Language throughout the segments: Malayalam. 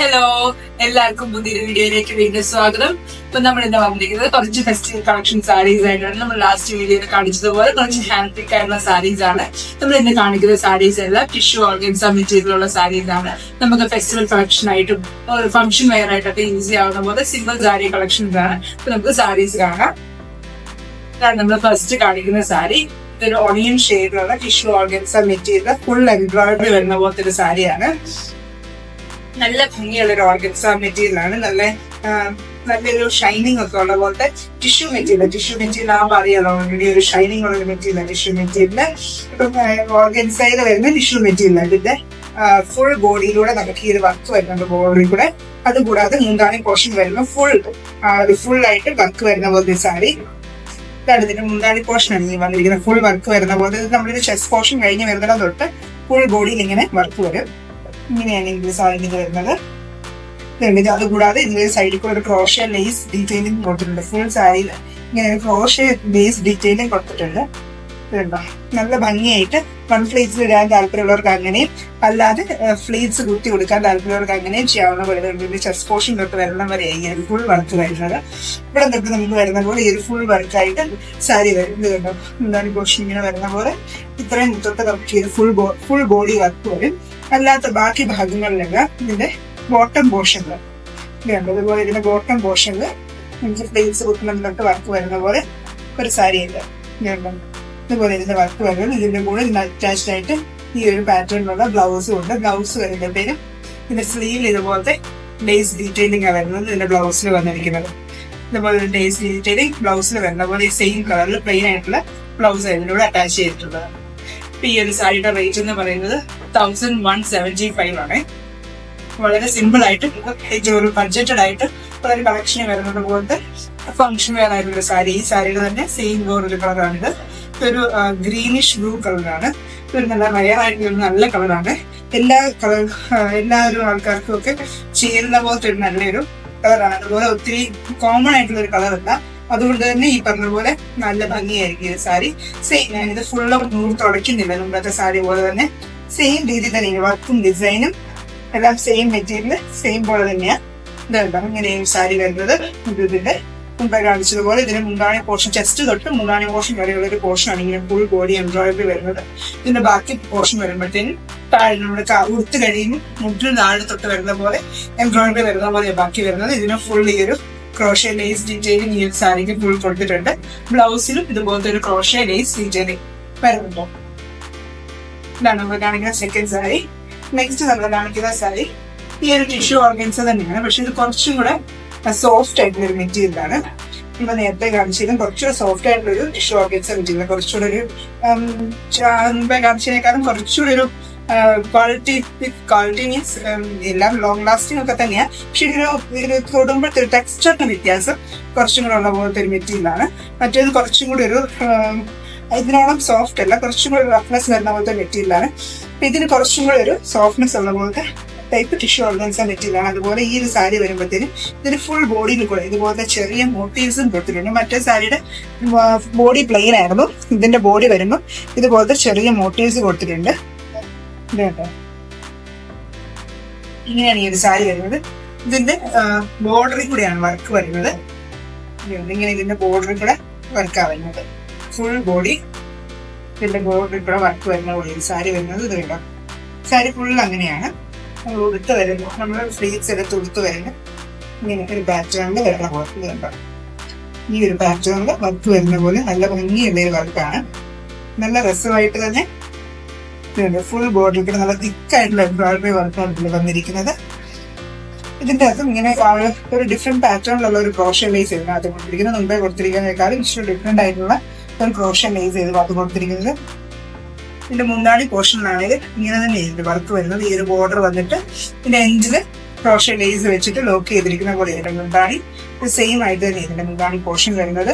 ഹലോ, എല്ലാവർക്കും പുതിയൊരു വീഡിയോയിലേക്ക് വീണ്ടും സ്വാഗതം. ഇപ്പൊ നമ്മൾ ഇന്ന് വന്നിരിക്കുന്നത് കുറച്ച് ഫെസ്റ്റിവൽ കളക്ഷൻ സാരീസ് ആയിട്ടാണ്. നമ്മൾ ലാസ്റ്റ് വീഡിയോയിൽ കാണിച്ചതുപോലെ കുറച്ച് ഹാൻഡ് പിക്ക് ആയിട്ടുള്ള സാരീസ് ആണ് നമ്മൾ ഇന്ന് കാണിക്കുന്ന സാരീസ് എല്ലാം. ടിഷ്യൂ ഓർഗൻസ മെറ്റീരിയലുള്ള സാരീസ് ആണ്. നമുക്ക് ഫെസ്റ്റിവൽ കളക്ഷൻ ആയിട്ടും ഫംഗ്ഷൻ വെയർ ആയിട്ടൊക്കെ ഈസി ആവുന്ന പോലെ സിംഗിൾ സാരി കളക്ഷൻസ് ആണ്. ഇപ്പൊ നമുക്ക് സാരീസ് കാണാം. ഇതാണ് നമ്മൾ ഫസ്റ്റ് കാണിക്കുന്ന സാരി. ഇതൊരു ഓണിയൻ ഷെയ്ഡിലുള്ള tissue organza material full embroidery വരുന്ന പോലത്തെ ഒരു സാരിയാണ്. നല്ല ഭംഗിയുള്ള ഒരു ഓർഗൻസ മെറ്റീരിയൽ ആണ്. നല്ലൊരു ഷൈനിങ് ഒക്കെ ഉള്ള പോലത്തെ ടിഷ്യൂ മെറ്റീരിയൽ ആകുമ്പോൾ അറിയാലോ, ഓൾറെഡി ഒരു ഷൈനിങ് ഉള്ള ഒരു മെറ്റീരിയൽ ടിഷ്യൂ മെറ്റീരിയൽ. ഇപ്പം ഓർഗൻസയിൽ വരുന്ന ടിഷ്യൂ മെറ്റീരിയൽ ഇതിന്റെ ഫുൾ ബോഡിയിലൂടെ നമുക്ക് ഈ ഒരു വർക്ക് വരുന്നുണ്ട് ബോർഡറിൽ കൂടെ. അതുകൂടാതെ മുന്താണി പോർഷൻ വരുന്ന ഫുൾ ആയിട്ട് വർക്ക് വരുന്ന പോലത്തെ സാരി. ഇതാണ് ഇതിന്റെ മുന്താണി പോർഷൻ ആണ് ഈ വന്നിരിക്കുന്നത്. ഫുൾ വർക്ക് വരുന്ന പോലെ. ഇത് നമ്മുടെ ചെസ്റ്റ് പോർഷൻ കഴിഞ്ഞ് വരുന്നിടം തൊട്ട് ഫുൾ ബോഡിയിൽ ഇങ്ങനെ വർക്ക് വരും. ഇങ്ങനെയാണ് ഇതിന്റെ സാധനങ്ങൾ വരുന്നത്. അതുകൂടാതെ ഇതിന്റെ സൈഡിൽ കൂടെ ഒരു ക്രോഷ്യ ലേസ് ഡീറ്റെയിലിംഗ് കൊടുത്തിട്ടുണ്ട്. ഫുൾ സാരിയിൽ ഇങ്ങനെ ഒരു ക്രോഷ്യ ലേസ് ഡീറ്റെയിലിംഗ് കൊടുത്തിട്ടുണ്ട്. ഇതുണ്ടോ, നല്ല ഭംഗിയായിട്ട് വൺ ഫ്ലീറ്റ്സ് ഇടാൻ താല്പര്യമുള്ളവർക്ക് അങ്ങനെയും, അല്ലാതെ ഫ്ലീറ്റ്സ് കുത്തി കൊടുക്കാൻ താല്പര്യമുള്ളവർക്ക് അങ്ങനെയും ചെയ്യാവുന്ന പോലെ ഇതിന്റെ ചെസ്റ്റ് പോർഷൻ തൊട്ട് വരുന്ന വരെ ഈ ഒരു ഫുൾ വർക്ക് വരുന്നത്. ഇവിടെ തൊട്ട് നമുക്ക് വരുന്ന പോലെ ഈ ഒരു ഫുൾ വർക്കായിട്ട് സാരി വരുന്നത് കണ്ടോ. എന്താണ് പോർഷൻ ഇങ്ങനെ വരുന്ന പോലെ ഇത്രയും തൊട്ട് നമുക്ക് ഈ ഫുൾ ബോഡി വർക്ക് വരും. അല്ലാത്ത ബാക്കി ഭാഗങ്ങളിലെല്ലാം ഇതിന്റെ ബോട്ടം പോർഷനിൽ ഇതുണ്ട്. അതുപോലെ ഇതിന്റെ ബോട്ടം പോർഷനിൽ നമുക്ക് ഫ്ലീറ്റ്സ് കുത്തുന്നതിലോട്ട് വർക്ക് വരുന്ന പോലെ ഒരു സാരി ഉണ്ട്. ഇതുപോലെ ഇതിന്റെ വർക്ക് വരുന്നത്. ഇതിന്റെ കൂടെ ഇതിന് അറ്റാച്ച്ഡ് ആയിട്ട് ഈ ഒരു പാറ്റേണിലുള്ള ബ്ലൗസും ഉണ്ട്. ബ്ലൗസ് വരുമ്പോഴത്തേനും ഇതിന്റെ സ്ലീവിൽ ഇതുപോലത്തെ ലേസ് ഡീറ്റെയിലിംഗ് ആണ് വരുന്നത്. ഇതിന്റെ ബ്ലൗസിൽ വന്നിരിക്കുന്നത് ഇതുപോലെ ലേസ് ഡീറ്റെയിലിംഗ് ബ്ലൗസിൽ വരുന്ന പോലെ ഈ സെയിം കളറിൽ പ്ലെയിൻ ആയിട്ടുള്ള ബ്ലൗസ് ഇതിലൂടെ അറ്റാച്ച് ചെയ്തിട്ടുള്ളത്. ഈ ഒരു സാരിയുടെ റേറ്റ് എന്ന് പറയുന്നത് 1175 ആണ്. വളരെ സിമ്പിൾ ആയിട്ട് ഒരു ബഡ്ജറ്റഡ് ആയിട്ട് വളരെ കളക്ഷൻ വരുന്നത് പോലത്തെ ഫംഗ്ഷൻ വെയർ ആയിട്ടുള്ള സാരി. ഈ സാരിയുടെ തന്നെ സെയിം വേറൊരു കളറാണിത്. ഒരു ഗ്രീനിഷ് ബ്ലൂ കളറാണ്. ഒരു നല്ല റയർ ആയിട്ടുള്ള നല്ല കളറാണ്. എല്ലാവരും ആൾക്കാർക്കും ഒക്കെ ചേരുന്ന പോലത്തെ ഒരു നല്ലൊരു കളറാണ്. അതുപോലെ ഒത്തിരി കോമൺ ആയിട്ടുള്ള ഒരു കളറല്ല. അതുകൊണ്ട് തന്നെ ഈ പറഞ്ഞ പോലെ നല്ല ഭംഗിയായിരിക്കും ഈ സാരി. സെയിം ഞാനിത് ഫുള്ളും തുടയ്ക്കുന്നില്ല, മുമ്പത്തെ സാരി പോലെ തന്നെ സെയിം രീതിയിൽ തന്നെ വർക്കും ഡിസൈനും എല്ലാം സെയിം മെറ്റീരിയൽ സെയിം പോലെ തന്നെയാണ്. ഇതുണ്ടോ ഇങ്ങനെ ഈ സാരി വരുന്നത്. ഇതിന്റെ മുമ്പേ കാണിച്ചതുപോലെ ഇതിന്റെ മുന്താണി പോർഷൻ, ചെസ്റ്റ് തൊട്ട് മുന്താണി പോർഷൻ വരെയുള്ള ഒരു പോർഷനാണ് ഇങ്ങനെ ഫുൾ ബോഡി എംബ്രോയിഡറി വരുന്നത്. ഇതിന്റെ ബാക്കി പോർഷൻ വരുമ്പോഴത്തേനും താഴെ നമ്മുടെ ഉടുത്ത് കഴിയുമ്പോൾ മുട്ടിൽ താഴെ തൊട്ട് വരുന്ന പോലെ എംബ്രോയിഡറി വരുന്ന പോലെ ബാക്കി വരുന്നത്. ഇതിന് ഫുൾ ഈ ഒരു ക്രോഷ്യ ലേസ് ഡീറ്റെയിലിംഗ് ഈ ഒരു സാരിക്ക് ഫുൾ കൊടുത്തിട്ടുണ്ട്. ബ്ലൗസിലും ഇതുപോലത്തെ ഒരു ക്രോഷ്യ ലേസ് ഡീറ്റെയിലിംഗ് വരുന്നുണ്ടോ. ഇതാണ് നമ്മൾ കാണിക്കുന്ന സെക്കൻഡ് സാരി. നെക്സ്റ്റ് നമ്മൾ കാണിക്കുന്ന സാരി ഈ ഒരു ടിഷ്യൂ ഓർഗൻസ തന്നെയാണ്. പക്ഷെ ഇത് കുറച്ചും കൂടെ സോഫ്റ്റ് ആയിട്ടുള്ള ഒരു മെറ്റീരിയൽ ആണ്. ഇപ്പൊ നേരത്തെ കാണിച്ചതും കുറച്ചുകൂടെ സോഫ്റ്റ് ആയിട്ടുള്ള ഒരു ടിഷ്യൂ ഓർഗൻസ മെറ്റീരിയൽ. കുറച്ചുകൂടെ ഒരു മുമ്പേ കാണിച്ചതിനേക്കാളും കുറച്ചുകൂടെ ഒരു ക്വാളിറ്റി മീൻസ് എല്ലാം ലോങ് ലാസ്റ്റിംഗ് ഒക്കെ തന്നെയാണ്. പക്ഷെ ഇതിന് തൊടുമ്പോഴത്തെ ഒരു ടെക്സ്ചറിന് വ്യത്യാസം കുറച്ചും കൂടെ ഉള്ള പോലത്തെ ഒരു മെറ്റീരിയലാണ്. മറ്റേത് കുറച്ചും കൂടി ഒരു ഇതിനോളം സോഫ്റ്റ് അല്ല, കുറച്ചും കൂടി ഒരു റഫ്നെസ് വരുന്ന പോലത്തെ മെറ്റീരിയലാണ്. അപ്പൊ ഇതിന് കുറച്ചും കൂടി ഒരു സോഫ്റ്റ്നെസ് ഉള്ള പോലത്തെ ടൈപ്പ് ടിഷ്യൂ ഓർഗൻസ മെറ്റീരിയലാണ്. അതുപോലെ ഈ ഒരു സാരി വരുമ്പോഴത്തേനും ഇതിന് ഫുൾ ബോഡിയിൽ കൂടെ ഇതുപോലത്തെ ചെറിയ മോട്ടീവ്സും കൊടുത്തിട്ടുണ്ട്. മറ്റേ സാരിയുടെ ബോഡി പ്ലെയിൻ ആയിരുന്നു. ഇതിന്റെ ബോഡി വരുമ്പോൾ ഇതുപോലത്തെ ചെറിയ മോട്ടീവ്സ് കൊടുത്തിട്ടുണ്ട്. ഇതുണ്ടോ, ഇങ്ങനെയാണ് ഈ ഒരു സാരി വരുന്നത്. ഇതിന്റെ ബോർഡറിൽ കൂടെയാണ് വർക്ക് വരുന്നത്. ഇങ്ങനെ ഇതിന്റെ ബോർഡറിൽ കൂടെ വർക്കാ വരുന്നത്. ഫുൾ ബോഡി ഇതിന്റെ ബോർഡറിൽ കൂടെ വർക്ക് വരുന്ന പോലെ ഈ സാരി വരുന്നത്. ഇത് കണ്ടോ, സാരി ഫുൾ അങ്ങനെയാണ് ഉടുത്ത് വരുന്നത്. നമ്മൾ ഫ്ലീറ്റ്സ് എടുത്ത് ഉടുത്ത് വരുന്നത് ഇങ്ങനെ ഒരു പാറ്റേണിൽ വരുന്ന പോലെ. ഇത് കണ്ടോ, ഈ ഒരു പാറ്റേണിൽ വർക്ക് വരുന്ന പോലെ നല്ല ഭംഗിയുള്ള ഒരു വർക്കാണ്. നല്ല രസമായിട്ട് തന്നെ ഫുൾ ബോഡിയിൽ കൂടെ നല്ല തിക്കായിട്ടുള്ള എംബ്രോയിഡറി വർക്കാണ് വന്നിരിക്കുന്നത്. ഇതിന്റെ അകത്തും ഇങ്ങനെ ഒരു ഡിഫറെന്റ് പാറ്റേണിലുള്ള ഒരു ക്രോഷ്യ ലേസ് ഇതിനകത്ത് കൊടുത്തിരിക്കുന്നത്. മുമ്പേ കൊടുത്തിരിക്കുന്നതിനേക്കാളും ഇച്ചിരി ഡിഫറെന്റ് ആയിട്ടുള്ള ഒരു ക്രോഷ്യ ലേസ് ചെയ്ത് കൊടുത്തിരിക്കുന്നത്. ഇതിന്റെ മുന്താണി പോർഷനിലാണ് ഇത് ഇങ്ങനെ തന്നെ ഇതിന്റെ വർക്ക് വരുന്നത്. ഈ ഒരു ബോർഡർ വന്നിട്ട് ഇതിന്റെ എൻഡില് ക്രോഷ്യ ലേസ് വെച്ചിട്ട് ലോക്ക് ചെയ്തിരിക്കുന്ന പോലെ ഇതിന്റെ മുന്താണി സെയിം ആയിട്ട് തന്നെ ഇതിന്റെ മുന്താണി പോർഷൻ വരുന്നത്.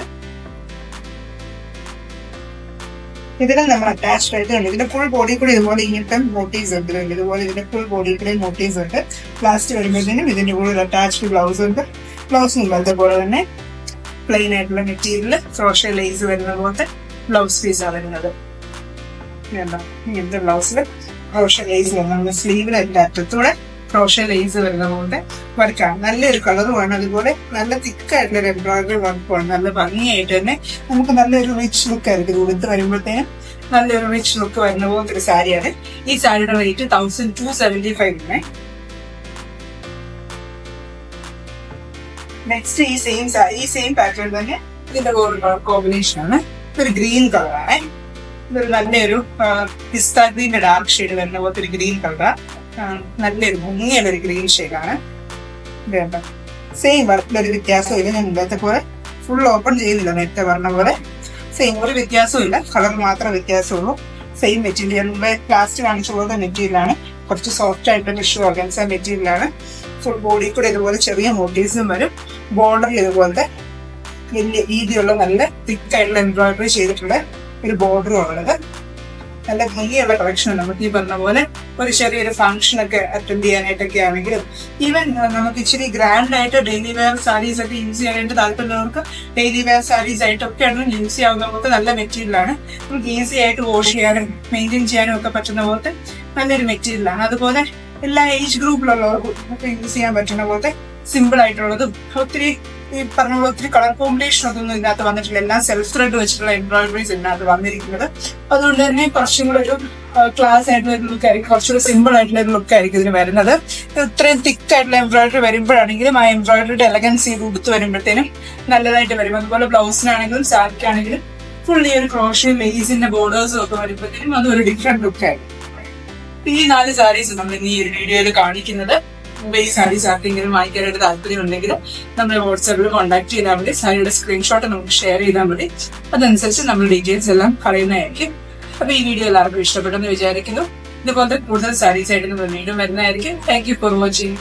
ഇതിലും നമ്മൾ അറ്റാച്ച്ഡ് ആയിട്ട് ഉണ്ട്. ഇതിന്റെ ഫുൾ ബോഡി കൂടി ഇതുപോലെ ഇങ്ങനത്തെ മോട്ടീവ്സ് ഉണ്ട്. ഇതുപോലെ ഇതിന്റെ ഫുൾ ബോഡി കൂടെ മോട്ടീവ്സ് ഉണ്ട്. ലാസ്റ്റ് വരുമ്പോഴത്തേനും ഇതിന്റെ കൂടെ അറ്റാച്ച്ഡ് ബ്ലൗസ് ഉണ്ട്. ബ്ലൗസ് മുമ്പത്തെ പോലെ തന്നെ പ്ലെയിൻ ആയിട്ടുള്ള മെറ്റീരിയൽ ക്രോഷ്യ ലേസ് വരുന്ന പോലത്തെ ബ്ലൗസ് പീസാണ് വരുന്നത്. ഇങ്ങനത്തെ ബ്ലൗസിൽ ക്രോഷ്യ ലേസ് വരുന്നത്. സ്ലീവിൽ അതിന്റെ അറ്റത്തൂടെ ക്രോഷ്യ ലേസ് വരുന്ന പോലത്തെ വർക്കാണ്. നല്ലൊരു കളറുമാണ്, അതുപോലെ നല്ല തിക്കായിട്ടുള്ള ഒരു എംബ്രോയിഡറി വർക്കുമാണ്. നല്ല ഭംഗിയായിട്ട് തന്നെ നമുക്ക് നല്ലൊരു റിച്ച് ലുക്ക് ആയിരിക്കും ഉടുത്ത് വരുമ്പോഴത്തേനും. നല്ലൊരു റിച്ച് ലുക്ക് വരുന്ന പോലത്തെ ഒരു സാരിയാണ്. ഈ സാരിയുടെ റേറ്റ് 1275 ആണ്. നെക്സ്റ്റ് ഈ സെയിം പാറ്റേൺ തന്നെ ഇതിന്റെ കളർ കോമ്പിനേഷൻ ആണ്. ഇതൊരു ഗ്രീൻ കളറാണ്. ഇതൊരു നല്ലൊരു പിസ്ത ഗ്രീന്റെ ഡാർക്ക് ഷെയ്ഡ് വരുന്ന പോലത്തെ ഒരു ഗ്രീൻ കളറാണ്. നല്ലൊരു ഭംഗിയുള്ള ഒരു ഗ്രീൻ ഷെയ്ഡാണ്. സെയിം വർക്കിലൊരു വ്യത്യാസവും ഇല്ല. ഞാൻ മുമ്പത്തെ പോലെ ഫുൾ ഓപ്പൺ ചെയ്യുന്നില്ല, നേരത്തെ പറഞ്ഞ പോലെ. സെയിം ഒരു വ്യത്യാസവും ഇല്ല, കളർ മാത്രമേ വ്യത്യാസമുള്ളൂ. സെയിം മെറ്റീരിയൽ മുമ്പേ ലാസ്റ്റ് കാണിച്ച പോലത്തെ മെറ്റീരിയലാണ്. കുറച്ച് സോഫ്റ്റ് ആയിട്ടുള്ള ടിഷ്യൂ ഓർഗൻസ മെറ്റീരിയലാണ്. ഫുൾ ബോഡി കൂടെ ഇതുപോലെ ചെറിയ മോട്ടീവ്സും വരും. ബോർഡറിൽ ഇതുപോലത്തെ വലിയ വീതിയുള്ള നല്ല തിക്കായിട്ടുള്ള എംബ്രോയിഡറി ചെയ്തിട്ടുള്ള ഒരു ബോർഡറും ഉള്ളത്. നല്ല ഭംഗിയുള്ള കളക്ഷനാണ്. നമുക്ക് ഈ പറഞ്ഞ പോലെ ഒരു ചെറിയൊരു ഫംഗ്ഷനൊക്കെ അറ്റൻഡ് ചെയ്യാനായിട്ടൊക്കെ ആണെങ്കിലും, ഈവൻ നമുക്ക് ഇച്ചിരി ഗ്രാൻഡ് ആയിട്ട് ഡെയിലി വെയർ സാരീസ് ഒക്കെ യൂസ് ചെയ്യാനായിട്ട് താല്പര്യമുള്ളവർക്ക് ഡെയിലി വെയർ സാരീസ് ആയിട്ടൊക്കെ ആണ് യൂസ് ചെയ്യാവുന്ന പോലത്തെ നല്ല മെറ്റീരിയലാണ്. നമുക്ക് ഈസി ആയിട്ട് വാഷ് ചെയ്യാനും മെയിൻറ്റെയിൻ ചെയ്യാനും ഒക്കെ പറ്റുന്ന പോലത്തെ നല്ലൊരു മെറ്റീരിയലാണ്. അതുപോലെ എല്ലാ ഏജ് ഗ്രൂപ്പിലുള്ളവർക്കും ഒക്കെ യൂസ് ചെയ്യാൻ പറ്റുന്ന പോലത്തെ സിമ്പിൾ ആയിട്ടുള്ളതും ഒത്തിരി ഈ പറഞ്ഞ പോലെ ഒത്തിരി കളർ കോമ്പിനേഷൻ ഒന്നും ഇതിനകത്ത് വന്നിട്ടില്ല. എല്ലാം സെൽഫ് ത്രെഡ് വെച്ചിട്ടുള്ള എംബ്രോയിഡറീസ് ഇതിനകത്ത് വന്നിരിക്കുന്നത്. അതുകൊണ്ട് തന്നെ കുറച്ചും കൂടെ ഒരു ക്ലാസ് ആയിട്ടുള്ള ഒരു ലുക്ക് ആയിരിക്കും, കുറച്ചുകൂടെ സിമ്പിൾ ആയിട്ടുള്ള ഒരു ലുക്ക് ആയിരിക്കും ഇതിന് വരുന്നത്. ഇത്രയും തിക്ക് ആയിട്ടുള്ള എംബ്രോയിഡറി വരുമ്പോഴാണെങ്കിലും ആ എംബ്രോയിഡറിയുടെ എലഗൻസ് ചെയ്ത് ഉടുത്ത് വരുമ്പോഴത്തേനും നല്ലതായിട്ട് വരും. അതുപോലെ ബ്ലൗസിനാണെങ്കിലും സാരിക്കാണെങ്കിലും ഫുള്ളി ഒരു ക്രോഷ്യ ലേസിന്റെ ബോർഡേഴ്സും ഒക്കെ വരുമ്പോഴത്തേനും അതൊരു ഡിഫറെന്റ് ലുക്ക് ആയിരിക്കും. ഈ 4 സാരീസ് നമ്മൾ ഈ ഒരു വീഡിയോയിൽ കാണിക്കുന്നത്. ഈ സാരീസ് ആർക്കെങ്കിലും വാങ്ങിക്കാനായിട്ട് താല്പര്യം ഉണ്ടെങ്കിൽ നമ്മൾ വാട്സാപ്പിൽ കോൺടാക്ട് ചെയ്താൽ മതി. സാരിയുടെ സ്ക്രീൻഷോട്ട് നമുക്ക് ഷെയർ ചെയ്താൽ മതി. അതനുസരിച്ച് നമ്മൾ ഡീറ്റെയിൽസ് എല്ലാം പറയുന്നതായിരിക്കും. അപ്പൊ ഈ വീഡിയോ എല്ലാവർക്കും ഇഷ്ടപ്പെട്ടെന്ന് വിചാരിക്കുന്നു. ഇതുപോലത്തെ കൂടുതൽ സാരീസ് ആയിട്ട് നമ്മൾ വീണ്ടും വരുന്നതായിരിക്കും. Thank you for watching.